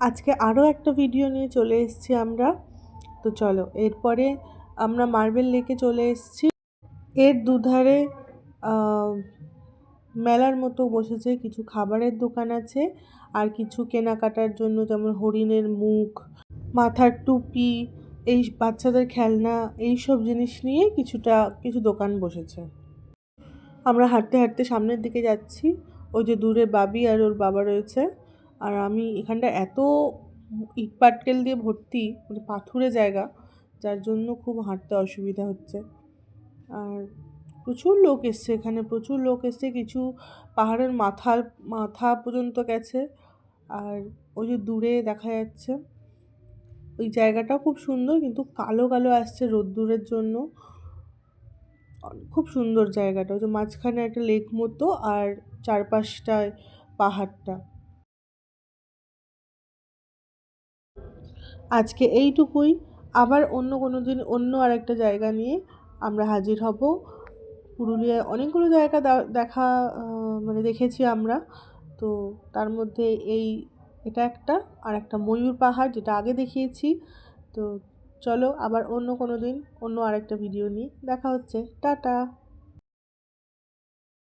আজকে আরও একটা ভিডিও নিয়ে চলে এসেছি আমরা। তো চলো, এরপরে আমরা মার্বেল লেকে চলে এসেছি। এর দুধারে মেলার মতো বসেছে, কিছু খাবারের দোকান আছে আর কিছু কেনাকাটার জন্য, যেমন হরিণের মুখ, মাথার টুপি, এই বাচ্চাদের খেলনা, এই সব জিনিস নিয়ে কিছু দোকান বসেছে। আমরা হাঁটতে হাঁটতে সামনের দিকে যাচ্ছি। ওই যে দূরে বাবি আর ওর বাবা রয়েছে। আর আমি এখানটা এত ইট পাটকেল দিয়ে ভর্তি, মানে পাথুরে জায়গা, যার জন্য খুব হাঁটতে অসুবিধা হচ্ছে। আর প্রচুর লোক এসছে এখানে, প্রচুর লোক এসছে, কিছু পাহাড়ের মাথা পর্যন্ত গেছে। আর ওই যে দূরে দেখা যাচ্ছে ওই জায়গাটাও খুব সুন্দর, কিন্তু কালো কালো আসছে রোদ্দুরের জন্য। খুব সুন্দর জায়গাটা, ওই যে মাঝখানে একটা লেক মতো আর চারপাশটায় পাহাড়টা। আজকে এইটুকুই। আবার অন্য কোনো দিন অন্য আরেকটা জায়গা নিয়ে আমরা হাজির হব। পুরুলিয়ায় অনেকগুলো জায়গা দেখা মানে দেখেছি আমরা। তো তার মধ্যে এটা একটা, আর একটা ময়ূর পাহাড় যেটা আগে দেখিয়েছি। তো চলো, আবার অন্য কোনো দিন অন্য আরেকটা ভিডিও নিয়ে দেখা হচ্ছে। টাটা।